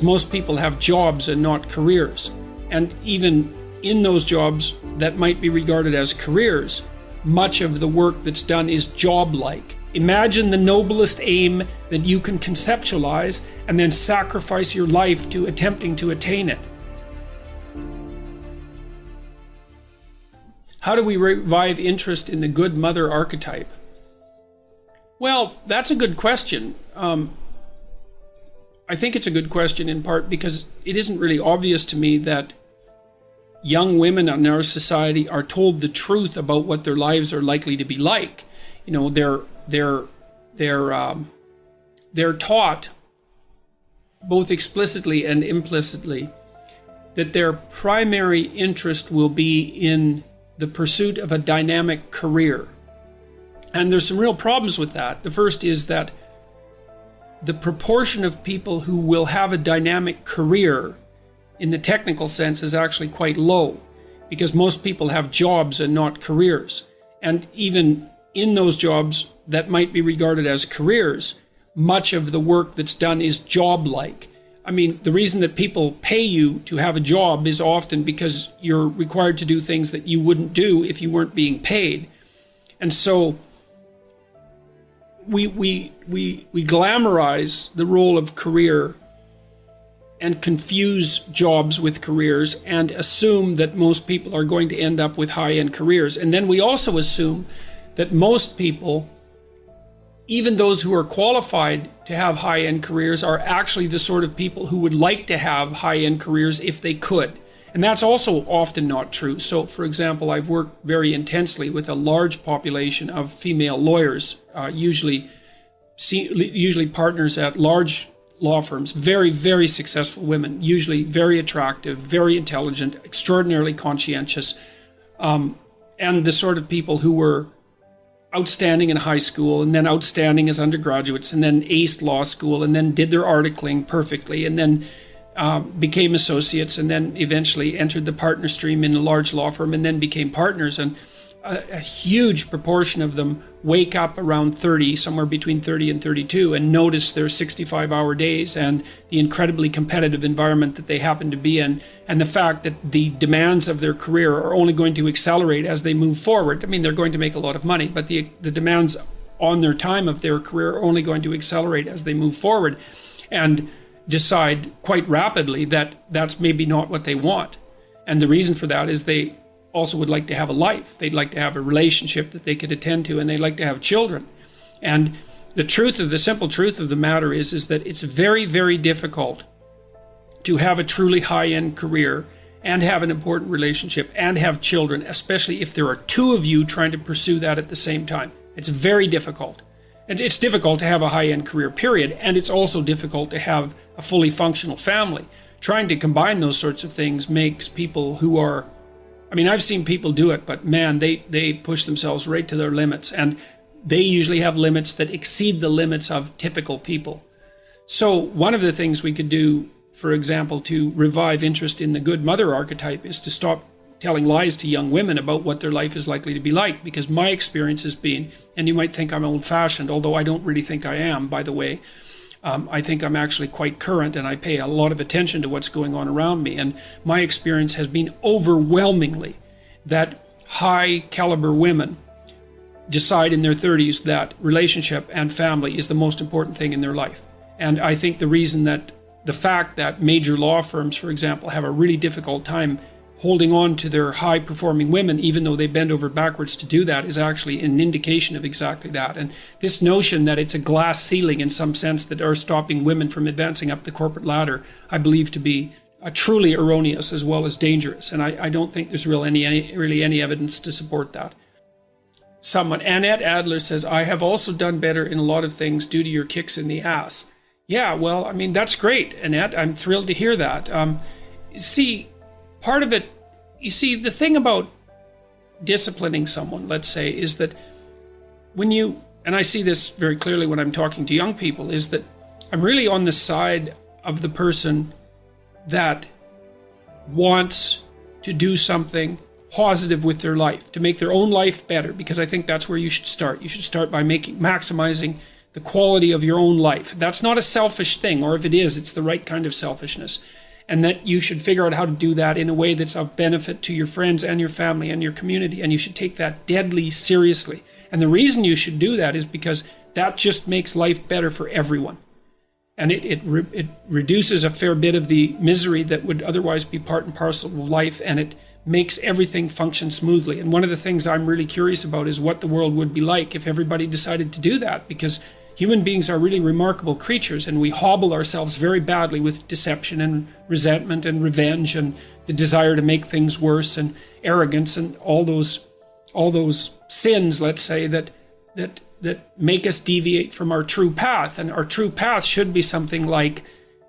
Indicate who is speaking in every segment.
Speaker 1: Most people have jobs and not careers. And even in those jobs that might be regarded as careers, much of the work that's done is job-like. Imagine the noblest aim that you can conceptualize and then sacrifice your life to attempting to attain it. How do we revive interest in the good mother archetype? Well, that's a good question. I think it's a good question in part because it isn't really obvious to me that young women in our society are told the truth about what their lives are likely to be like. You know, they're taught both explicitly and implicitly that their primary interest will be in the pursuit of a dynamic career. And there's some real problems with that. The first is that the proportion of people who will have a dynamic career in the technical sense is actually quite low, because most people have jobs and not careers. And even in those jobs that might be regarded as careers, much of the work that's done is job-like. I mean, the reason that people pay you to have a job is often because you're required to do things that you wouldn't do if you weren't being paid. And so we glamorize the role of career and confuse jobs with careers and assume that most people are going to end up with high-end careers. And then we also assume that most people, even those who are qualified to have high-end careers, are actually the sort of people who would like to have high-end careers if they could. And that's also often not true. So, for example, I've worked very intensely with a large population of female lawyers, usually partners at large law firms, very, very successful women, usually very attractive, very intelligent, extraordinarily conscientious, and the sort of people who were outstanding in high school and then outstanding as undergraduates and then aced law school and then did their articling perfectly and then became associates and then eventually entered the partner stream in a large law firm and then became partners. And a huge proportion of them wake up around 30, somewhere between 30 and 32, and notice their 65-hour days and the incredibly competitive environment that they happen to be in, and the fact that the demands of their career are only going to accelerate as they move forward. I mean, they're going to make a lot of money, but the demands on their time of their career are only going to accelerate as they move forward, and decide quite rapidly that that's maybe not what they want. And the reason for that is they also would like to have a life. They'd like to have a relationship that they could attend to, and they'd like to have children. And the simple truth of the matter is that it's very, very difficult to have a truly high-end career and have an important relationship and have children, especially if there are two of you trying to pursue that at the same time. It's very difficult. And it's difficult to have a high-end career, period. And it's also difficult to have a fully functional family. Trying to combine those sorts of things makes people who are, I mean, I've seen people do it, but man, they push themselves right to their limits. And they usually have limits that exceed the limits of typical people. So one of the things we could do, for example, to revive interest in the good mother archetype is to stop telling lies to young women about what their life is likely to be like. Because my experience has been, and you might think I'm old-fashioned, although I don't really think I am, by the way. I think I'm actually quite current, and I pay a lot of attention to what's going on around me. And my experience has been overwhelmingly that high-caliber women decide in their 30s that relationship and family is the most important thing in their life. And I think the fact that major law firms, for example, have a really difficult time holding on to their high-performing women, even though they bend over backwards to do that, is actually an indication of exactly that. And this notion that it's a glass ceiling in some sense that are stopping women from advancing up the corporate ladder, I believe to be truly erroneous as well as dangerous. And I don't think there's really any evidence to support that. Someone, Annette Adler, says, I have also done better in a lot of things due to your kicks in the ass. Yeah, well, I mean, that's great, Annette. I'm thrilled to hear that. Part of it, you see, the thing about disciplining someone, let's say, is that when you, and I see this very clearly when I'm talking to young people, is that I'm really on the side of the person that wants to do something positive with their life, to make their own life better, because I think that's where you should start. You should start by maximizing the quality of your own life. That's not a selfish thing, or if it is, it's the right kind of selfishness. And that you should figure out how to do that in a way that's of benefit to your friends and your family and your community. And you should take that deadly seriously. And the reason you should do that is because that just makes life better for everyone. And it reduces a fair bit of the misery that would otherwise be part and parcel of life, and it makes everything function smoothly. And one of the things I'm really curious about is what the world would be like if everybody decided to do that, because human beings are really remarkable creatures, and we hobble ourselves very badly with deception and resentment and revenge and the desire to make things worse and arrogance and all those sins, let's say, that make us deviate from our true path. And our true path should be something like,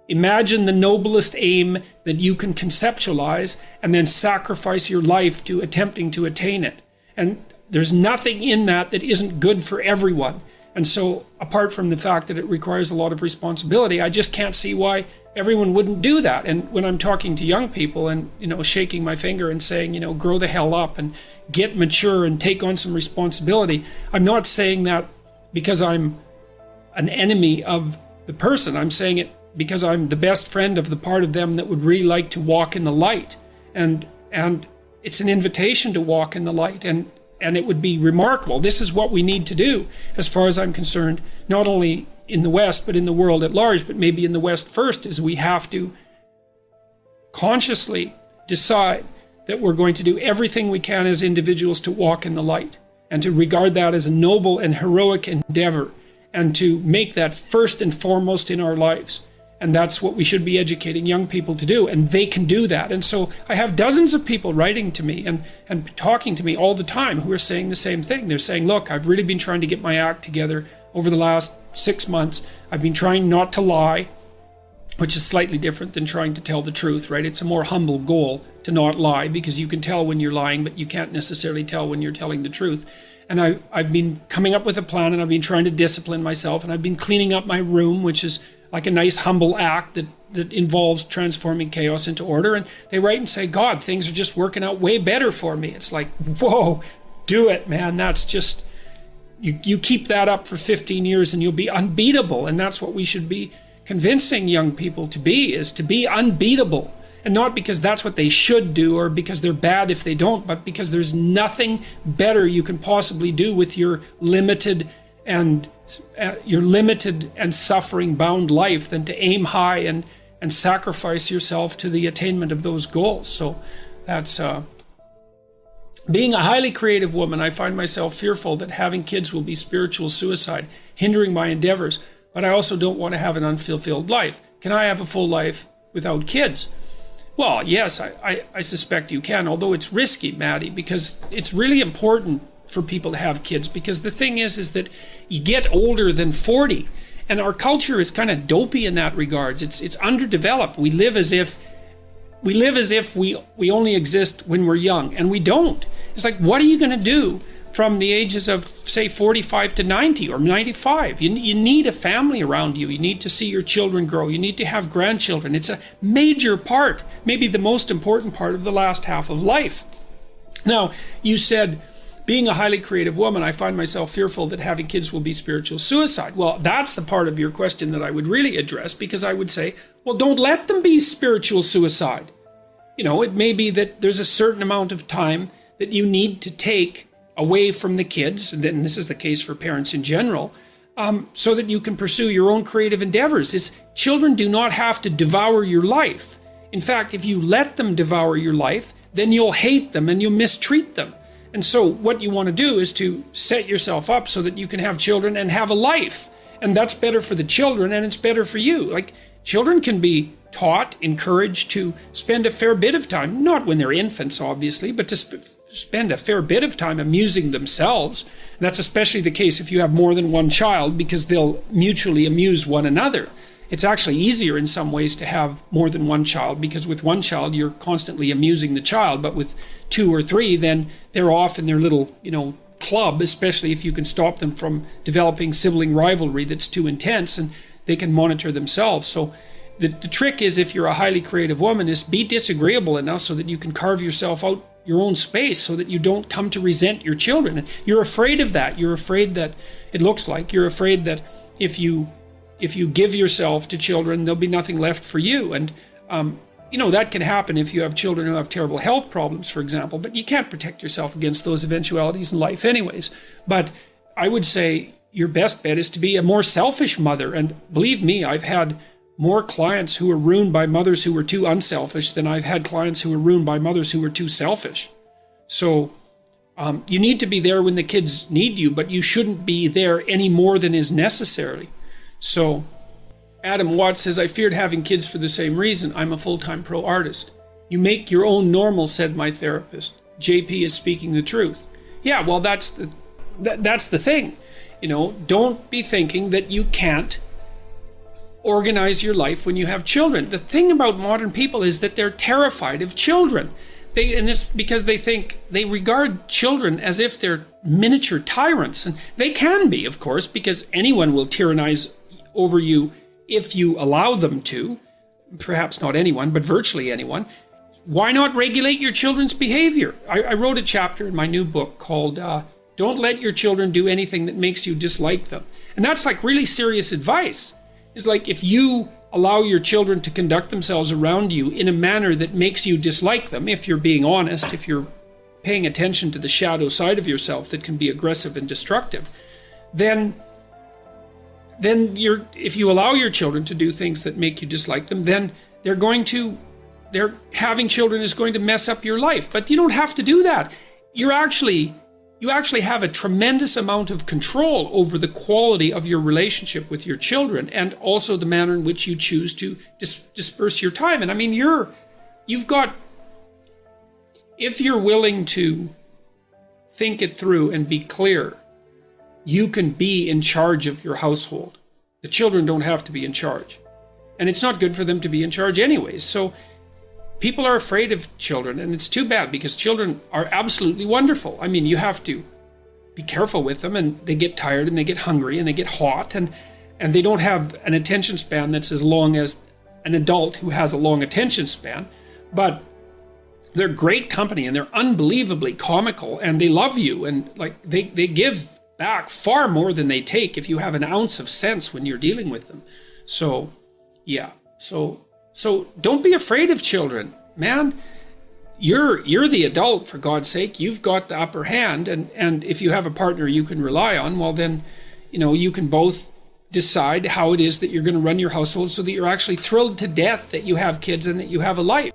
Speaker 1: imagine the noblest aim that you can conceptualize and then sacrifice your life to attempting to attain it. And there's nothing in that that isn't good for everyone. And so, apart from the fact that it requires a lot of responsibility, I just can't see why everyone wouldn't do that. And when I'm talking to young people and, shaking my finger and saying, grow the hell up and get mature and take on some responsibility, I'm not saying that because I'm an enemy of the person. I'm saying it because I'm the best friend of the part of them that would really like to walk in the light. And it's an invitation to walk in the light. And it would be remarkable. This is what we need to do, as far as I'm concerned, not only in the West, but in the world at large, but maybe in the West first, is we have to consciously decide that we're going to do everything we can as individuals to walk in the light, and to regard that as a noble and heroic endeavor, and to make that first and foremost in our lives. And that's what we should be educating young people to do, and they can do that. And so I have dozens of people writing to me and talking to me all the time who are saying the same thing. They're saying, look, I've really been trying to get my act together over the last 6 months. I've been trying not to lie, which is slightly different than trying to tell the truth, right? It's a more humble goal to not lie, because you can tell when you're lying, but you can't necessarily tell when you're telling the truth. And I've been coming up with a plan, and I've been trying to discipline myself, and I've been cleaning up my room, which is like a nice humble act that involves transforming chaos into order. And they write and say, God, things are just working out way better for me. It's like, whoa, do it, man. That's just, you keep that up for 15 years and you'll be unbeatable. And that's what we should be convincing young people to be, is to be unbeatable. And not because that's what they should do or because they're bad if they don't, but because there's nothing better you can possibly do with your limited and suffering bound life than to aim high and sacrifice yourself to the attainment of those goals. So that's being a highly creative woman. I find myself fearful that having kids will be spiritual suicide, hindering my endeavors, but I also don't want to have an unfulfilled life. Can I have a full life without kids? Well, yes, I suspect you can, although it's risky, Maddie, because it's really important for people to have kids, because the thing is that you get older than 40, and our culture is kind of dopey in that regards. It's underdeveloped. We live as if we only exist when we're young, and we don't. It's like, what are you going to do from the ages of, say, 45 to 90 or 95? You need a family around you. You need to see your children grow. You need to have grandchildren. It's a major part, maybe the most important part of the last half of life. Now, you said, being a highly creative woman, I find myself fearful that having kids will be spiritual suicide. Well, that's the part of your question that I would really address, because I would say, well, don't let them be spiritual suicide. It may be that there's a certain amount of time that you need to take away from the kids, and this is the case for parents in general, so that you can pursue your own creative endeavors. Children do not have to devour your life. In fact, if you let them devour your life, then you'll hate them and you'll mistreat them. And so what you want to do is to set yourself up so that you can have children and have a life. And that's better for the children, and it's better for you. Like, children can be taught, encouraged to spend a fair bit of time, not when they're infants, obviously, but to spend a fair bit of time amusing themselves. And that's especially the case if you have more than one child, because they'll mutually amuse one another. It's actually easier in some ways to have more than one child, because with one child, you're constantly amusing the child. But with 2 or 3, then they're off in their little, club, especially if you can stop them from developing sibling rivalry that's too intense, and they can monitor themselves. So the trick is, if you're a highly creative woman, is be disagreeable enough so that you can carve yourself out your own space, so that you don't come to resent your children. And you're afraid of that. You're afraid that, it looks like, you're afraid that if you give yourself to children, there'll be nothing left for you. And that can happen if you have children who have terrible health problems, for example, but you can't protect yourself against those eventualities in life anyways. But I would say your best bet is to be a more selfish mother. And believe me, I've had more clients who were ruined by mothers who were too unselfish than I've had clients who were ruined by mothers who were too selfish. So you need to be there when the kids need you, but you shouldn't be there any more than is necessary. So Adam Watts says, I feared having kids for the same reason. I'm a full-time pro artist. You make your own normal, said my therapist. JP is speaking the truth. Yeah, well, that's the thing. Don't be thinking that you can't organize your life when you have children. The thing about modern people is that they're terrified of children. And it's because they regard children as if they're miniature tyrants. And they can be, of course, because anyone will tyrannize over you if you allow them to. Perhaps not anyone, but virtually anyone. Why not regulate your children's behavior? I wrote a chapter in my new book called Don't Let Your Children Do Anything That Makes You Dislike Them. And that's like really serious advice. It's like if you allow your children to conduct themselves around you in a manner that makes you dislike them, if you're being honest, if you're paying attention to the shadow side of yourself that can be aggressive and destructive, then if you allow your children to do things that make you dislike them, then having children is going to mess up your life. But you don't have to do that. You actually have a tremendous amount of control over the quality of your relationship with your children, and also the manner in which you choose to disperse your time. And I mean, if you're willing to think it through and be clear, you can be in charge of your household. The children don't have to be in charge. And it's not good for them to be in charge anyways. So people are afraid of children, and it's too bad because children are absolutely wonderful. I mean, you have to be careful with them, and they get tired and they get hungry and they get hot, and they don't have an attention span that's as long as an adult who has a long attention span. But they're great company, and they're unbelievably comical, and they love you, and like they give back far more than they take if you have an ounce of sense when you're dealing with them. So yeah, so don't be afraid of children, man. You're the adult, for God's sake. You've got the upper hand, and if you have a partner you can rely on, well then, you can both decide how it is that you're going to run your household so that you're actually thrilled to death that you have kids and that you have a life.